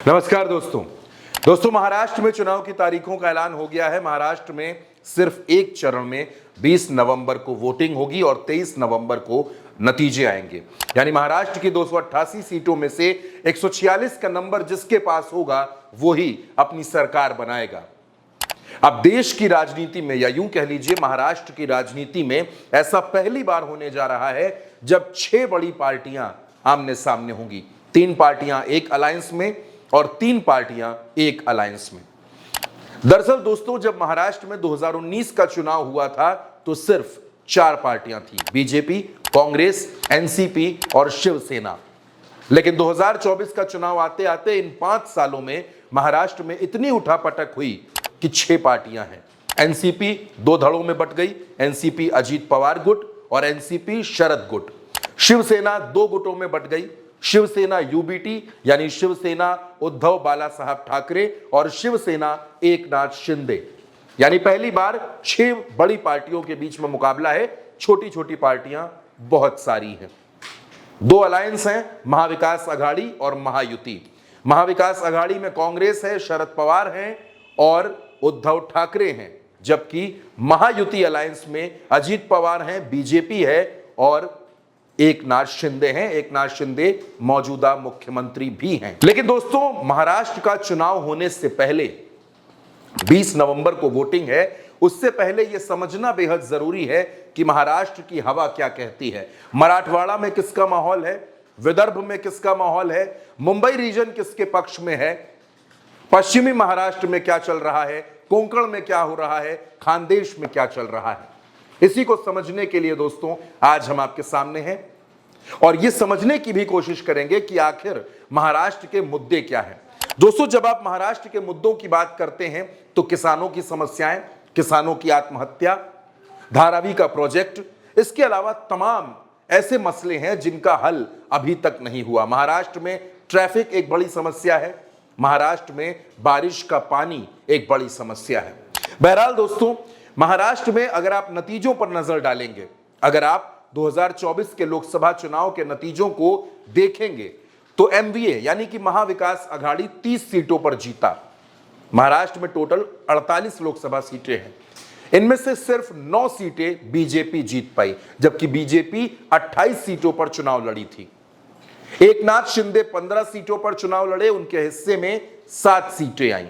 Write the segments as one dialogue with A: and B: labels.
A: नमस्कार दोस्तों महाराष्ट्र में चुनाव की तारीखों का ऐलान हो गया है। महाराष्ट्र में सिर्फ एक चरण में 20 नवंबर को वोटिंग होगी और 23 नवंबर को नतीजे आएंगे। यानी महाराष्ट्र की 288 सीटों में से 146 का नंबर जिसके पास होगा वो ही अपनी सरकार बनाएगा। अब देश की राजनीति में या यूं कह लीजिए महाराष्ट्र की राजनीति में ऐसा पहली बार होने जा रहा है जब 6 बड़ी पार्टियां आमने सामने होंगी। 3 पार्टियां एक अलायंस में और 3 पार्टियां एक अलायंस में। दरअसल दोस्तों जब महाराष्ट्र में 2019 का चुनाव हुआ था तो सिर्फ 4 पार्टियां थी, बीजेपी, कांग्रेस, एनसीपी और शिवसेना। लेकिन 2024 का चुनाव आते आते इन 5 सालों में महाराष्ट्र में इतनी उठापटक हुई कि 6 पार्टियां हैं। एनसीपी 2 धड़ों में बट गई, एनसीपी अजीत पवार गुट और एनसीपी शरद गुट। शिवसेना 2 गुटों में बट गई, शिवसेना यूबीटी यानी शिवसेना उद्धव बाला साहब ठाकरे और शिवसेना एकनाथ शिंदे। यानी पहली बार 6 बड़ी पार्टियों के बीच में मुकाबला है। छोटी छोटी पार्टियां बहुत सारी हैं। 2 अलायंस हैं, महाविकास अघाड़ी और महायुति। महाविकास अघाड़ी में कांग्रेस है, शरद पवार हैं और उद्धव ठाकरे हैं, जबकि महायुति अलायंस में अजीत पवार हैं, बीजेपी है और एकनाथ शिंदे हैं। एकनाथ शिंदे मौजूदा मुख्यमंत्री भी हैं। लेकिन दोस्तों महाराष्ट्र का चुनाव होने से पहले 20 नवंबर को वोटिंग है, उससे पहले यह समझना बेहद जरूरी है कि महाराष्ट्र की हवा क्या कहती है। मराठवाड़ा में किसका माहौल है, विदर्भ में किसका माहौल है, मुंबई रीजन किसके पक्ष में है, पश्चिमी महाराष्ट्र में क्या चल रहा है, कोंकण में क्या हो रहा है, खानदेश में क्या चल रहा है। इसी को समझने के लिए दोस्तों आज हम आपके सामने हैं और ये समझने की भी कोशिश करेंगे कि आखिर महाराष्ट्र के मुद्दे क्या हैं। दोस्तों जब आप महाराष्ट्र के मुद्दों की बात करते हैं तो किसानों की समस्याएं, किसानों की आत्महत्या, धारावी का प्रोजेक्ट, इसके अलावा तमाम ऐसे मसले हैं जिनका हल अभी तक नहीं हुआ। महाराष्ट्र में ट्रैफिक एक बड़ी समस्या है, महाराष्ट्र में बारिश का पानी एक बड़ी समस्या है। बहरहाल दोस्तों महाराष्ट्र में अगर आप नतीजों पर नजर डालेंगे, अगर आप 2024 के लोकसभा चुनाव के नतीजों को देखेंगे तो एमवीए यानी कि महाविकास अघाड़ी 30 सीटों पर जीता। महाराष्ट्र में टोटल 48 लोकसभा सीटें हैं, इनमें से सिर्फ 9 सीटें बीजेपी जीत पाई, जबकि बीजेपी 28 सीटों पर चुनाव लड़ी थी। एकनाथ शिंदे 15 सीटों पर चुनाव लड़े, उनके हिस्से में 7 सीटें आई,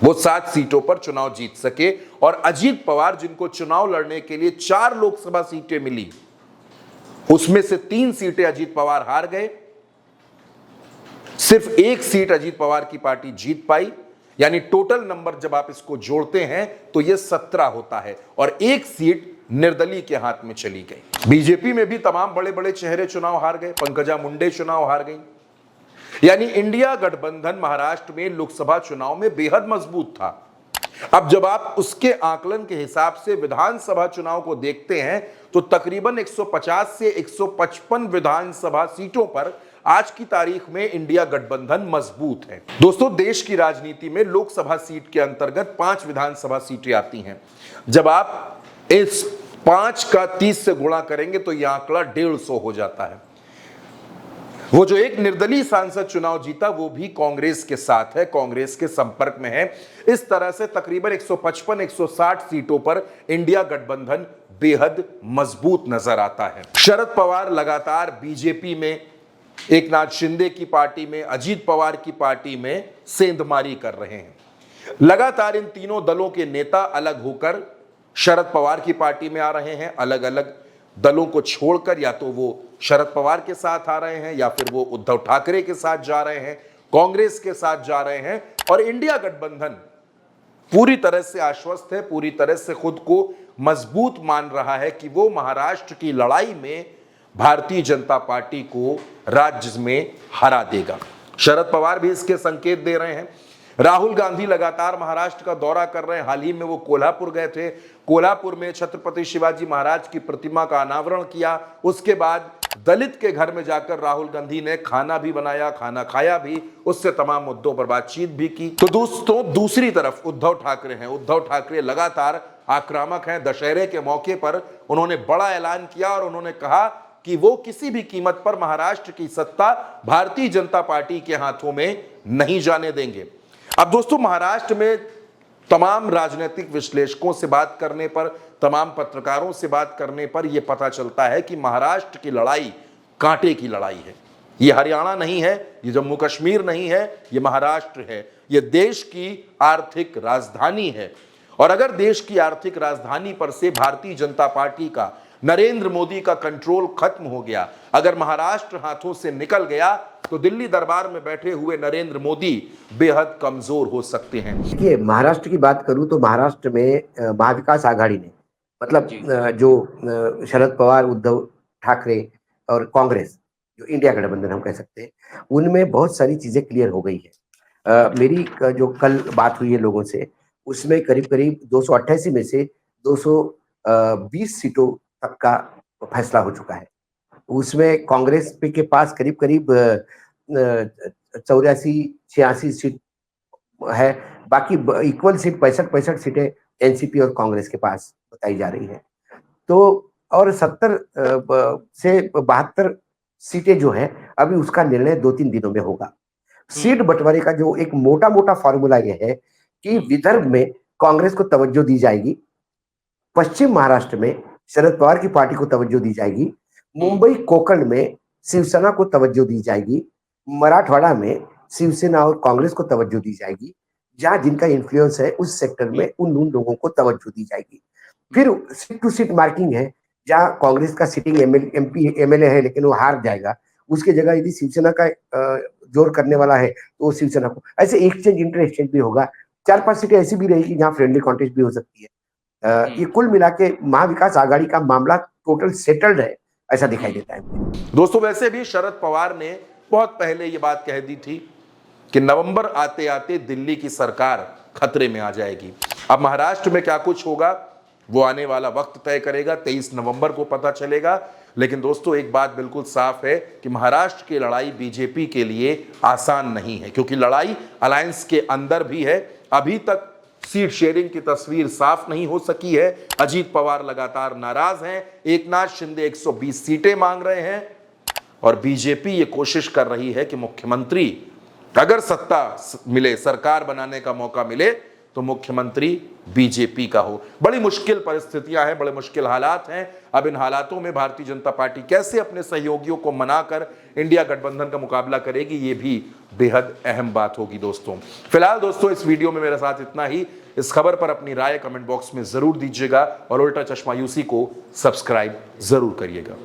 A: वो 7 सीटों पर चुनाव जीत सके। और अजीत पवार जिनको चुनाव लड़ने के लिए 4 लोकसभा सीटें मिली, उसमें से 3 सीटें अजीत पवार हार गए, सिर्फ 1 सीट अजीत पवार की पार्टी जीत पाई। यानी टोटल नंबर जब आप इसको जोड़ते हैं तो यह 17 होता है और 1 सीट निर्दलीय के हाथ में चली गई। बीजेपी में भी तमाम बड़े बड़े चेहरे चुनाव हार गए, पंकजा मुंडे चुनाव हार गई। यानी इंडिया गठबंधन महाराष्ट्र में लोकसभा चुनाव में बेहद मजबूत था। अब जब आप उसके आकलन के हिसाब से विधानसभा चुनाव को देखते हैं तो तकरीबन 150 से 155 विधानसभा सीटों पर आज की तारीख में इंडिया गठबंधन मजबूत है। दोस्तों देश की राजनीति में लोकसभा सीट के अंतर्गत 5 विधानसभा सीटें आती हैं। जब आप इस 5 का 30 से गुणा करेंगे तो यह आंकड़ा 150 हो जाता है। वो जो एक निर्दलीय सांसद चुनाव जीता वो भी कांग्रेस के साथ है, कांग्रेस के संपर्क में है। इस तरह से तकरीबन 155-160 सीटों पर इंडिया गठबंधन बेहद मजबूत नजर आता है। शरद पवार लगातार बीजेपी में, एकनाथ शिंदे की पार्टी में, अजीत पवार की पार्टी में सेंधमारी कर रहे हैं। लगातार इन तीनों दलों के नेता अलग होकर शरद पवार की पार्टी में आ रहे हैं, अलग अलग दलों को छोड़कर या तो वो शरद पवार के साथ आ रहे हैं या फिर वो उद्धव ठाकरे के साथ जा रहे हैं, कांग्रेस के साथ जा रहे हैं। और इंडिया गठबंधन पूरी तरह से आश्वस्त है, पूरी तरह से खुद को मजबूत मान रहा है कि वो महाराष्ट्र की लड़ाई में भारतीय जनता पार्टी को राज्य में हरा देगा। शरद पवार भी इसके संकेत दे रहे हैं। राहुल गांधी लगातार महाराष्ट्र का दौरा कर रहे हैं। हाल ही में वो कोल्हापुर गए थे, कोल्हापुर में छत्रपति शिवाजी महाराज की प्रतिमा का अनावरण किया। उसके बाद दलित के घर में जाकर राहुल गांधी ने खाना भी बनाया, खाना खाया भी, उससे तमाम मुद्दों पर बातचीत भी की। तो दोस्तों दूसरी तरफ उद्धव ठाकरे हैं। उद्धव ठाकरे लगातार आक्रामक हैं। दशहरे के मौके पर उन्होंने बड़ा ऐलान किया और उन्होंने कहा कि वो किसी भी कीमत पर महाराष्ट्र की सत्ता भारतीय जनता पार्टी के हाथों में नहीं जाने देंगे। अब दोस्तों, महाराष्ट्र में तमाम राजनीतिक विश्लेषकों से बात करने पर, तमाम पत्रकारों से बात करने पर यह पता चलता है कि महाराष्ट्र की लड़ाई कांटे की लड़ाई है। ये हरियाणा नहीं है, ये जम्मू कश्मीर नहीं है, ये महाराष्ट्र है। ये देश की आर्थिक राजधानी है और अगर देश की आर्थिक राजधानी पर से भारतीय जनता पार्टी का, नरेंद्र मोदी का कंट्रोल खत्म हो गया, अगर महाराष्ट्र हाथों से निकल गया, तो दिल्ली दरबार में बैठे हुए नरेंद्र मोदी बेहद कमजोर हो सकते हैं।
B: देखिए, महाराष्ट्र की बात करूं तो महाराष्ट्र में महाविकास आघाड़ी ने, मतलब जो शरद पवार, उद्धव ठाकरे और कांग्रेस, जो इंडिया गठबंधन हम कह सकते हैं, उनमें बहुत सारी चीजें क्लियर हो गई है। मेरी जो कल बात हुई है लोगों से, उसमें करीब करीब 288 में से 220 सीटों तक का फैसला हो चुका है। उसमें कांग्रेस के पास करीब करीब 84-86 सीट है। बाकी इक्वल सीट 65 सीटें एनसीपी और कांग्रेस के पास बताई जा रही है। तो और 70 से 72 सीटें जो है, अभी उसका निर्णय 2-3 दिनों में होगा। सीट बंटवारे का जो एक मोटा मोटा फॉर्मूला यह है कि विदर्भ में कांग्रेस को तवज्जो दी जाएगी, पश्चिम महाराष्ट्र में शरद पवार की पार्टी को तवज्जो दी जाएगी, मुंबई कोंकण में शिवसेना को तवज्जो दी जाएगी, मराठवाड़ा में शिवसेना और कांग्रेस को तवज्जो दी जाएगी। जहां जिनका इन्फ्लुएंस है उस सेक्टर में उन लोगों को तवज्जो दी जाएगी। फिर सीट टू सीट मार्किंग है, जहां कांग्रेस का सिटिंग एमपी एमएलए है लेकिन वो हार जाएगा, उसके जगह यदि शिवसेना का जोर करने वाला है तो वो शिवसेना को, ऐसे एक्सचेंज इंटर एक्सचेंज भी होगा। 4-5 सीटें ऐसी भी रहेगी जहां फ्रेंडली कॉन्टेस्ट भी हो सकती है। ये कुल मिला के महाविकास आघाड़ी का मामला टोटल सेटल्ड है, ऐसा दिखाई देता है।
A: दोस्तों, वैसे भी शरद पवार ने बहुत पहले ये बात कह दी थी कि नवंबर आते आते दिल्ली की सरकार खतरे में आ जाएगी। अब महाराष्ट्र में क्या कुछ होगा वो आने वाला वक्त तय करेगा, 23 नवंबर को पता चलेगा। लेकिन दोस्तों, एक बात बिल्कुल साफ है कि महाराष्ट्र की लड़ाई बीजेपी के लिए आसान नहीं है, क्योंकि लड़ाई अलायंस के अंदर भी है। अभी तक सीट शेयरिंग की तस्वीर साफ नहीं हो सकी है। अजीत पवार लगातार नाराज हैं, एकनाथ शिंदे 120 सीटें मांग रहे हैं और बीजेपी ये कोशिश कर रही है कि मुख्यमंत्री, अगर सत्ता मिले, सरकार बनाने का मौका मिले, तो मुख्यमंत्री बीजेपी का हो। बड़ी मुश्किल परिस्थितियां हैं, बड़े मुश्किल हालात हैं। अब इन हालातों में भारतीय जनता पार्टी कैसे अपने सहयोगियों को मनाकर इंडिया गठबंधन का मुकाबला करेगी, ये भी बेहद अहम बात होगी दोस्तों। फिलहाल दोस्तों, इस वीडियो में मेरे साथ इतना ही। इस खबर पर अपनी राय कमेंट बॉक्स में जरूर दीजिएगा और उल्टा चश्मा यूसी को सब्सक्राइब जरूर करिएगा।